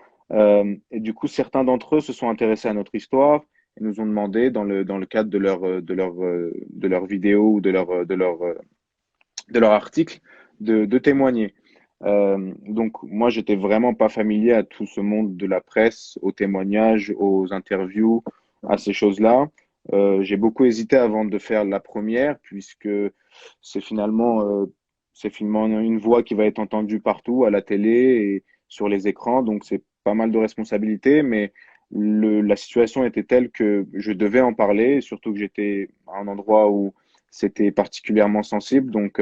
S2: Et du coup, certains d'entre eux se sont intéressés à notre histoire et nous ont demandé, dans le cadre de leur vidéo ou de leur article, de témoigner. Donc, moi, j'étais vraiment pas familier à tout ce monde de la presse, aux témoignages, aux interviews, à ces choses-là. J'ai beaucoup hésité avant de faire la première, puisque c'est finalement, euh, c'est finalement une voix qui va être entendue partout, à la télé et sur les écrans. Donc, c'est pas mal de responsabilités, mais la situation était telle que je devais en parler, surtout que j'étais à un endroit où c'était particulièrement sensible. Donc,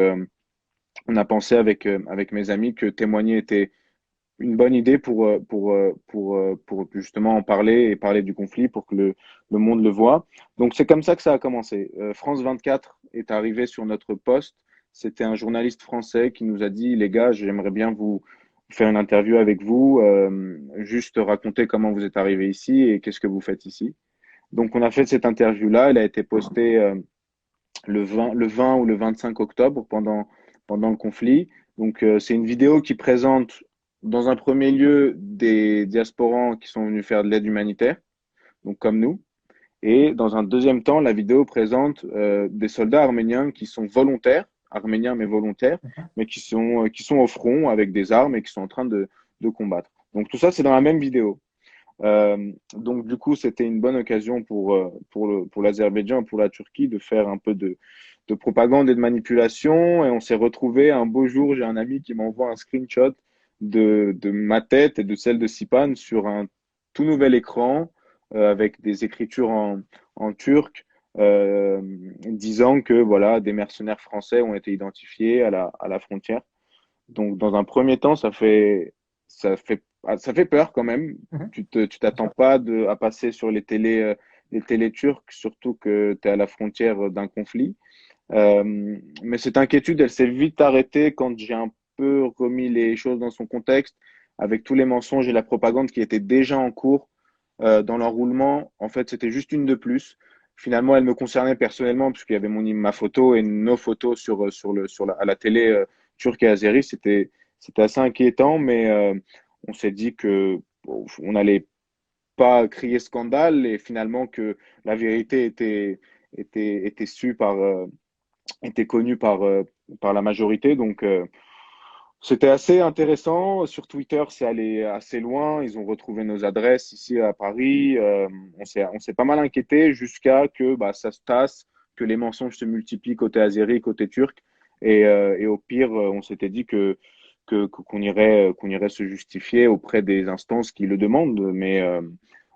S2: on a pensé avec mes amis que témoigner était une bonne idée pour justement en parler et parler du conflit pour que le monde le voit. Donc c'est comme ça que ça a commencé. France 24 est arrivé sur notre poste. C'était un journaliste français qui nous a dit, les gars, j'aimerais bien vous faire une interview avec vous, juste raconter comment vous êtes arrivé ici et qu'est-ce que vous faites ici. Donc on a fait cette interview-là. Elle a été postée le 20 ou le 25 octobre pendant le conflit. Donc, c'est une vidéo qui présente, dans un premier lieu, des diasporans qui sont venus faire de l'aide humanitaire, donc comme nous. Et dans un deuxième temps, la vidéo présente des soldats arméniens qui sont volontaires, arméniens mais volontaires, mais qui sont au front avec des armes et qui sont en train de combattre. Donc tout ça, c'est dans la même vidéo. Donc du coup, c'était une bonne occasion pour l'Azerbaïdjan et pour la Turquie de faire un peu de propagande et de manipulation. Et on s'est retrouvé un beau jour, j'ai un ami qui m'envoie un screenshot de ma tête et de celle de Sipan sur un tout nouvel écran avec des écritures en turc disant que voilà, des mercenaires français ont été identifiés à la frontière. Donc dans un premier temps, ça fait ça fait peur quand même.
S1: Mhm,
S2: Tu
S1: bien
S2: t'attends
S1: sûr.
S2: pas à passer sur les télés turques, surtout que tu es à la frontière d'un conflit. Mais cette inquiétude, elle s'est vite arrêtée quand j'ai un peu remis les choses dans son contexte, avec tous les mensonges et la propagande qui étaient déjà en cours dans l'enroulement. En fait, c'était juste une de plus. Finalement, elle me concernait personnellement, puisqu'il y avait ma photo et nos photos à la télé turque et azérie. C'était assez inquiétant, mais on s'est dit que bon, on n'allait pas crier scandale et finalement que la vérité était sue était connue par la majorité. Donc, c'était assez intéressant. Sur Twitter, c'est allé assez loin. Ils ont retrouvé nos adresses ici à Paris. On s'est pas mal inquiété jusqu'à que bah, ça se tasse, que les mensonges se multiplient côté azéri, côté turc. Et au pire, on s'était dit qu'on irait se justifier auprès des instances qui le demandent. Mais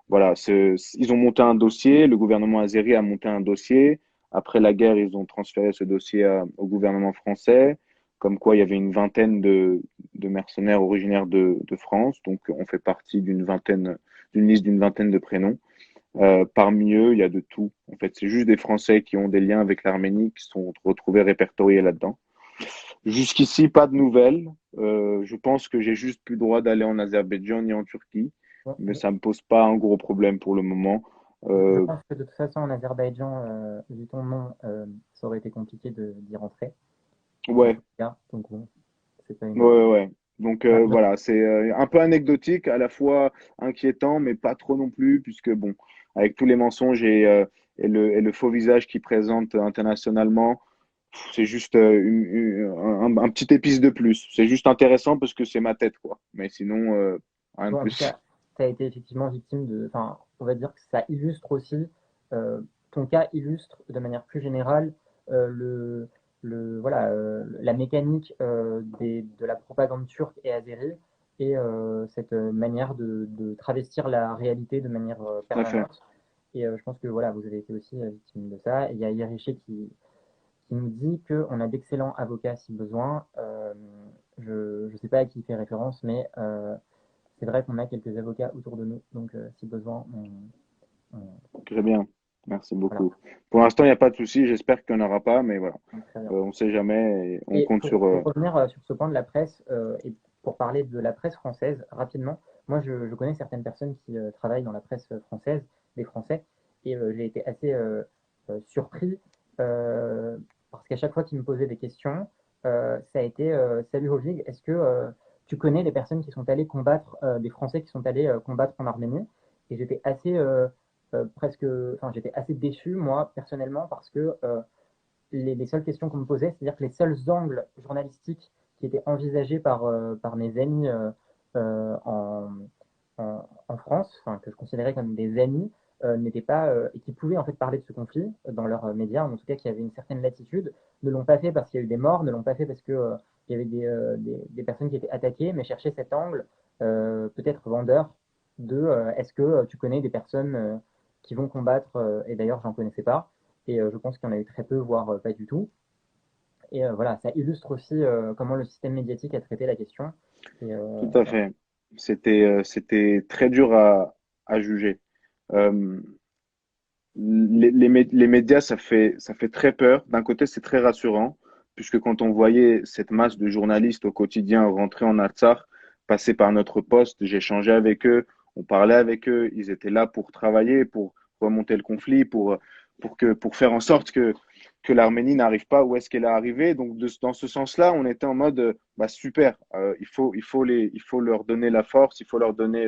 S2: voilà, ils ont monté un dossier. Le gouvernement azéri a monté un dossier. Après la guerre, ils ont transféré ce dossier au gouvernement français comme quoi il y avait une vingtaine de mercenaires originaires de France. Donc, on fait partie d'une liste d'une vingtaine de prénoms. Parmi eux, il y a de tout. En fait, c'est juste des Français qui ont des liens avec l'Arménie qui sont retrouvés répertoriés là-dedans. Jusqu'ici, pas de nouvelles. Je pense que j'ai juste plus le droit d'aller en Azerbaïdjan ni en Turquie,
S1: Bon,
S2: mais ça me pose pas un gros problème pour le moment.
S1: je
S2: Euh,
S1: pense que de toute façon, en Azerbaïdjan, vu ton nom, ça aurait été compliqué d'y rentrer, dans tous
S2: ouais,
S1: les cas. Donc bon, c'est pas
S2: ouais,
S1: une.
S2: ouais. Ouais. Donc
S1: Ah,
S2: voilà, c'est un peu anecdotique, à la fois inquiétant, mais pas trop non plus, puisque bon, avec tous les mensonges et le faux visage qu'il présente internationalement, c'est juste un petit épice de plus. C'est juste intéressant parce que c'est ma tête, quoi. Mais sinon, rien de
S1: bon, en tout
S2: plus.
S1: cas, tu as été effectivement victime de. Enfin, on va dire que ça illustre aussi. euh, Ton cas illustre de manière plus générale voilà, la mécanique de la propagande turque et azérie et cette manière de travestir la réalité de manière
S2: Tout à fait.
S1: permanente. Et je pense que voilà, vous avez été aussi victime de ça. Et il y a Yeriché qui nous dit qu'on a d'excellents avocats si besoin. Je ne sais pas à qui il fait référence, mais c'est vrai qu'on a quelques avocats autour de nous. Donc, si besoin,
S2: Très bien. Merci
S1: voilà,
S2: beaucoup. Pour l'instant, il n'y a pas de souci. J'espère qu'il n'y en aura pas, mais voilà.
S1: très bien.
S2: On ne sait jamais et on
S1: Et
S2: compte sur.
S1: pour revenir sur ce point de la presse et pour parler de la presse française rapidement, moi je connais certaines personnes qui travaillent dans la presse française, des Français, et j'ai été assez surpris euh, parce qu'à chaque fois qu'ils me posaient des questions, ça a été Salut Hovig, est-ce que tu connais les personnes qui sont allées combattre, des Français qui sont allés combattre en Arménie? Et j'étais assez enfin j'étais assez déçu moi personnellement parce que les seules questions qu'on me posait, c'est-à-dire que les seuls angles journalistiques qui étaient envisagés par mes amis en, en France, enfin, que je considérais comme des amis, n'étaient pas, et qui pouvaient en fait parler de ce conflit dans leurs médias, en tout cas qui avaient une certaine latitude, ne l'ont pas fait parce qu'il y a eu des morts, ne l'ont pas fait parce que il y avait des personnes qui étaient attaquées, mais cherchaient cet angle peut-être vendeur de est-ce que tu connais des personnes qui vont combattre, et d'ailleurs j'en connaissais pas, et je pense qu'il y en a eu très peu, voire pas du tout. Et voilà, ça illustre aussi comment le système médiatique a traité la question. Et
S2: Tout à
S1: voilà.
S2: fait. C'était très dur à juger. Euh, les médias, ça fait très peur. D'un côté, c'est très rassurant, puisque quand on voyait cette masse de journalistes au quotidien rentrer en Artsakh, passer par notre poste, j'échangeais avec eux, on parlait avec eux, ils étaient là pour travailler, pour remonter le conflit, pour faire en sorte que l'Arménie n'arrive pas où est-ce qu'elle est arrivée. Donc, dans ce sens-là, on était en mode, bah, super, il faut leur donner la force, il faut leur donner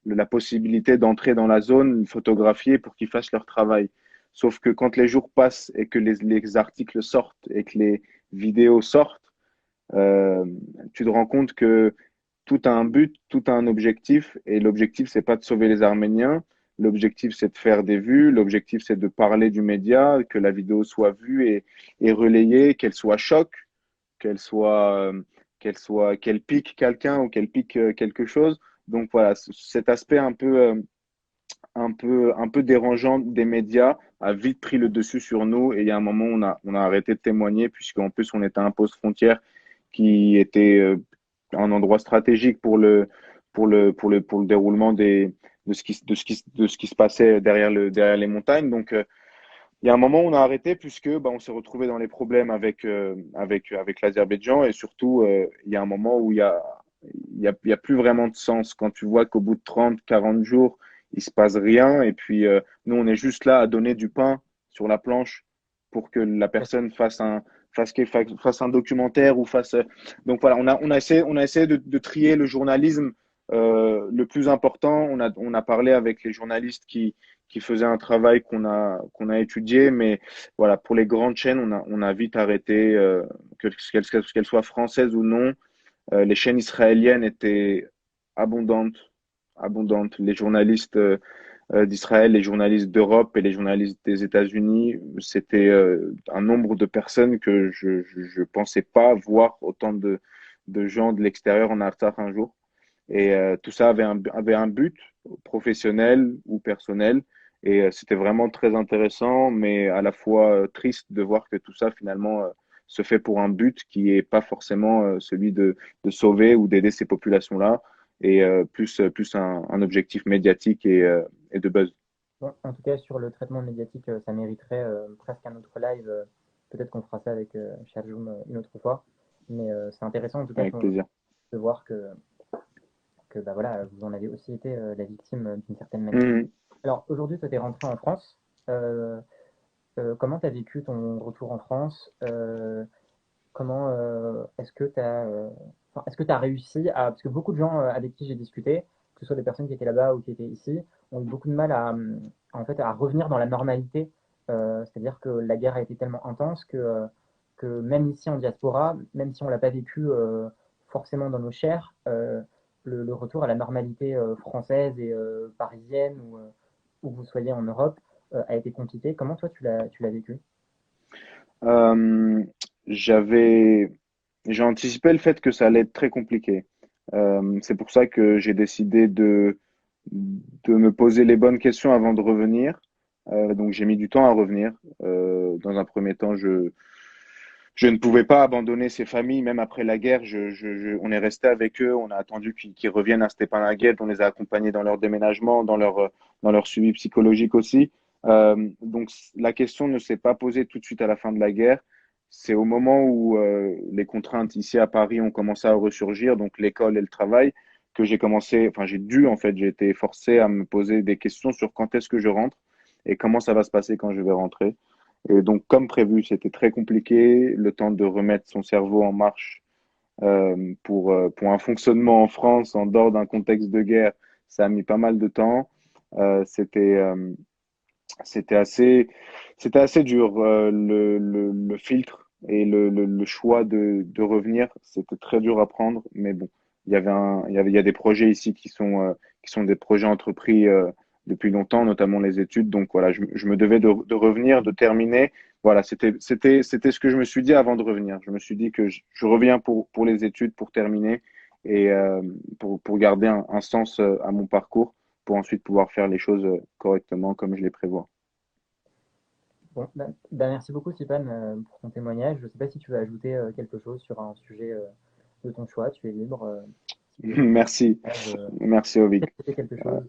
S2: la possibilité d'entrer dans la zone, photographier pour qu'ils fassent leur travail. Sauf que quand les jours passent et que les articles sortent et que les vidéos sortent, euh, tu te rends compte que tout a un but, tout a un objectif, et l'objectif, c'est pas de sauver les Arméniens, l'objectif, c'est de faire des vues, l'objectif, c'est de parler du média, que la vidéo soit vue et relayée, qu'elle soit choc, qu'elle pique quelqu'un ou qu'elle pique quelque chose. Donc voilà, cet aspect un peu dérangeant des médias a vite pris le dessus sur nous et il y a un moment où on a arrêté de témoigner puisqu'en plus on était à un poste frontière qui était un endroit stratégique pour le déroulement de ce qui se passait derrière les montagnes. Donc, il y a un moment où on a arrêté puisque bah, on s'est retrouvé dans les problèmes avec l'Azerbaïdjan et surtout, il y a un moment où il y a plus vraiment de sens quand tu vois qu'au bout de 30, 40 jours, il se passe rien et puis nous, on est juste là à donner du pain sur la planche pour que la personne fasse un documentaire ou fasse. Donc voilà, on a essayé de trier le journalisme le plus important. On a parlé avec les journalistes qui faisaient un travail qu'on a étudié, mais voilà, pour les grandes chaînes, on a vite arrêté, qu'elles soient françaises ou non. Les chaînes israéliennes étaient abondantes, abondantes. Les journalistes d'Israël, les journalistes d'Europe et les journalistes des États-Unis, c'était un nombre de personnes que je pensais pas voir autant de gens de l'extérieur en Artsakh un jour. Et tout ça avait un but professionnel ou personnel. Et c'était vraiment très intéressant, mais à la fois triste de voir que tout ça finalement se fait pour un but qui est pas forcément celui de sauver ou d'aider ces populations-là, et plus un objectif médiatique et de buzz.
S1: Bon, en tout cas, sur le traitement médiatique, ça mériterait presque un autre live. Peut-être qu'on fera ça avec Sherjoum une autre fois. Mais c'est intéressant en tout cas
S2: Avec plaisir.
S1: de voir que bah, voilà, vous en avez aussi été la victime d'une certaine manière.
S2: Mhm.
S1: Alors aujourd'hui, toi, tu es rentré en France. Euh, comment tu as vécu ton retour en France? Comment est-ce que tu as, est-ce que tu réussi à... Parce que beaucoup de gens avec qui j'ai discuté, que ce soit des personnes qui étaient là-bas ou qui étaient ici, ont eu beaucoup de mal en fait, à revenir dans la normalité. C'est-à-dire que la guerre a été tellement intense que même ici en diaspora, même si on ne l'a pas vécu forcément dans nos chairs, le retour à la normalité française et parisienne ou où vous soyez en Europe a été compliqué. Comment toi tu l'as vécu?
S2: Euh, j'avais, j'ai anticipé le fait que ça allait être très compliqué. C'est pour ça que j'ai décidé de me poser les bonnes questions avant de revenir. Donc j'ai mis du temps à revenir. Dans un premier temps, je ne pouvais pas abandonner ces familles, même après la guerre. On est resté avec eux, on a attendu qu'ils reviennent à Stepanakert, on les a accompagnés dans leur déménagement, dans leur suivi psychologique aussi. Donc la question ne s'est pas posée tout de suite à la fin de la guerre. C'est au moment où les contraintes ici à Paris ont commencé à ressurgir, donc l'école et le travail, que j'ai commencé, enfin j'ai dû en fait, j'ai été forcé à me poser des questions sur quand est-ce que je rentre et comment ça va se passer quand je vais rentrer. Et donc, comme prévu, c'était très compliqué, le temps de remettre son cerveau en marche pour un fonctionnement en France, en dehors d'un contexte de guerre, ça a mis pas mal de temps. Euh, c'était euh, c'était assez, c'était assez dur. Le filtre et le choix de revenir, c'était très dur à prendre. Mais bon, il y a des projets ici qui sont des projets entrepris depuis longtemps, notamment les études. Donc voilà, je me devais de revenir, de terminer. Voilà, c'était ce que je me suis dit avant de revenir. Je me suis dit que je reviens pour les études, pour terminer et pour garder un sens à mon parcours, pour ensuite pouvoir faire les choses correctement comme je les prévois.
S1: Bon, merci beaucoup, Stéphane, pour ton témoignage. Je ne sais pas si tu veux ajouter quelque chose sur un sujet de ton choix. Tu es libre. Si tu veux faire
S2: Merci,
S1: un message,
S2: merci Ovic.
S1: ajouter quelque chose.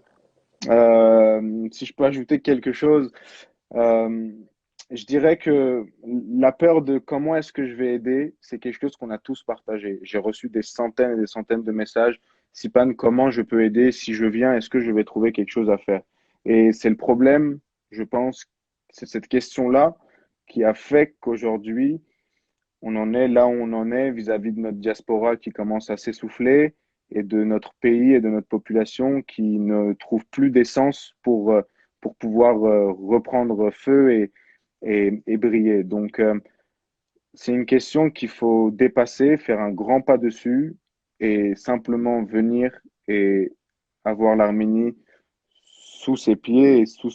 S2: Si je peux ajouter quelque chose, euh, je dirais que la peur de comment est-ce que je vais aider, c'est quelque chose qu'on a tous partagé. J'ai reçu des centaines et des centaines de messages. Sipan, comment je peux aider? Si je viens, est-ce que je vais trouver quelque chose à faire? Et c'est le problème, je pense, c'est cette question-là qui a fait qu'aujourd'hui, on en est là où on en est vis-à-vis de notre diaspora qui commence à s'essouffler et de notre pays et de notre population qui ne trouve plus d'essence pour pouvoir reprendre feu et briller. Donc, c'est une question qu'il faut dépasser, faire un grand pas dessus et simplement venir et avoir l'Arménie sous ses pieds et sous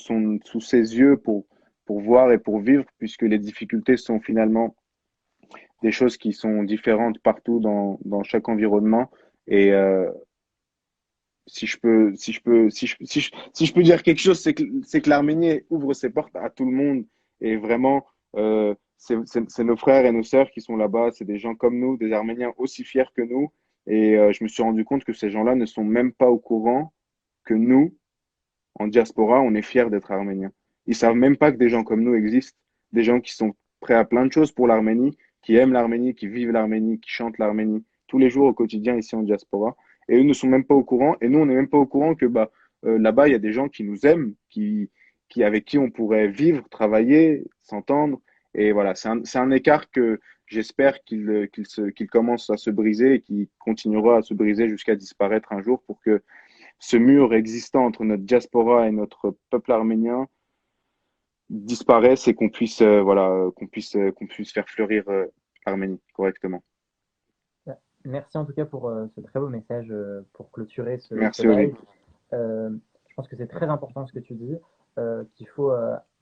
S2: ses yeux pour voir et pour vivre, puisque les difficultés sont finalement des choses qui sont différentes partout dans chaque environnement. Et si je peux dire quelque chose, c'est que l'Arménie ouvre ses portes à tout le monde. Et vraiment, c'est nos frères et nos sœurs qui sont là-bas. C'est des gens comme nous, des Arméniens aussi fiers que nous. Et je me suis rendu compte que ces gens-là ne sont même pas au courant que nous, en diaspora, on est fiers d'être arméniens. Ils savent même pas que des gens comme nous existent, des gens qui sont prêts à plein de choses pour l'Arménie, qui aiment l'Arménie, qui vivent l'Arménie, qui chantent l'Arménie tous les jours au quotidien ici en diaspora. Et eux ne sont même pas au courant. Et nous, on n'est même pas au courant que là-bas, il y a des gens qui nous aiment, avec qui on pourrait vivre, travailler, s'entendre. Et voilà, c'est un écart que j'espère qu'il commence à se briser et qu'il continuera à se briser jusqu'à disparaître un jour pour que ce mur existant entre notre diaspora et notre peuple arménien disparaisse et qu'on puisse, qu'on puisse faire fleurir l'Arménie correctement.
S1: Merci en tout cas pour ce très beau message pour clôturer ce
S2: Merci,
S1: live.
S2: Ovig.
S1: Euh, je pense que c'est très important ce que tu dis, qu'il faut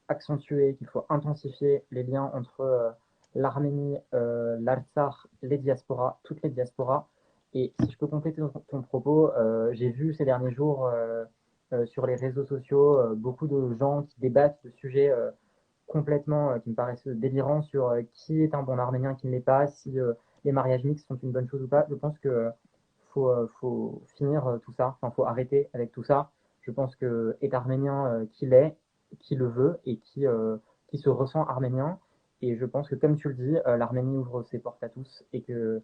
S1: accentuer, qu'il faut intensifier les liens entre l'Arménie, l'Artsakh, les diasporas, toutes les diasporas. Et si je peux compléter ton propos, j'ai vu ces derniers jours sur les réseaux sociaux beaucoup de gens qui débattent de sujets complètement qui me paraissent délirants sur qui est un bon Arménien, qui ne l'est pas, si les mariages mixtes sont une bonne chose ou pas. Je pense que faut finir tout ça, enfin, faut arrêter avec tout ça. Je pense que est arménien qui l'est, qui le veut et qui se ressent arménien. Et je pense que, comme tu le dis, l'Arménie ouvre ses portes à tous et que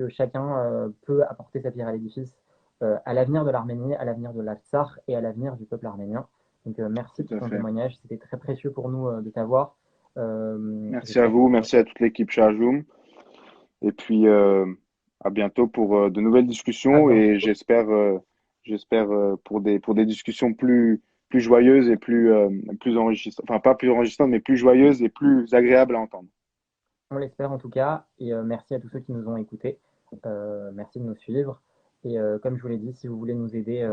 S1: chacun peut apporter sa pierre à l'édifice à l'avenir de l'Arménie, à l'avenir de l'Artsakh et à l'avenir du peuple arménien. Donc, merci
S2: Tout
S1: pour
S2: à
S1: ton
S2: fait.
S1: témoignage. C'était très précieux pour nous de t'avoir.
S2: Merci à
S1: J'espère que
S2: vous, merci à toute l'équipe Charjoum. Et puis, à bientôt pour de nouvelles
S1: à
S2: discussions et
S1: bientôt.
S2: j'espère pour des discussions plus joyeuses et plus enrichissantes. Enfin, pas plus enrichissantes, mais plus joyeuses et plus agréables à entendre.
S1: On l'espère en tout cas. Et merci à tous ceux qui nous ont écoutés. Merci de nous suivre. Et comme je vous l'ai dit, si vous voulez nous aider,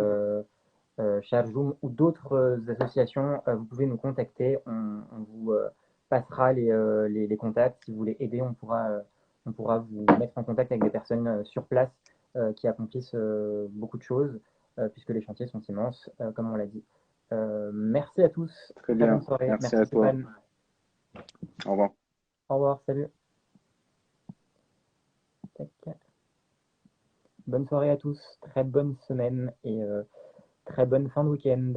S1: Charjoum ou d'autres associations, vous pouvez nous contacter. On vous passera les contacts. Si vous voulez aider, on pourra vous mettre en contact avec des personnes sur place qui accomplissent beaucoup de choses, puisque les chantiers sont immenses, comme on l'a dit. Merci à tous.
S2: Très
S1: Très bonne
S2: bien.
S1: soirée.
S2: Merci
S1: Merci
S2: à toi.
S1: Stéphane.
S2: Au revoir.
S1: Au revoir. Salut. Tac. Bonne soirée à tous. Très bonne semaine et très bonne fin de week-end.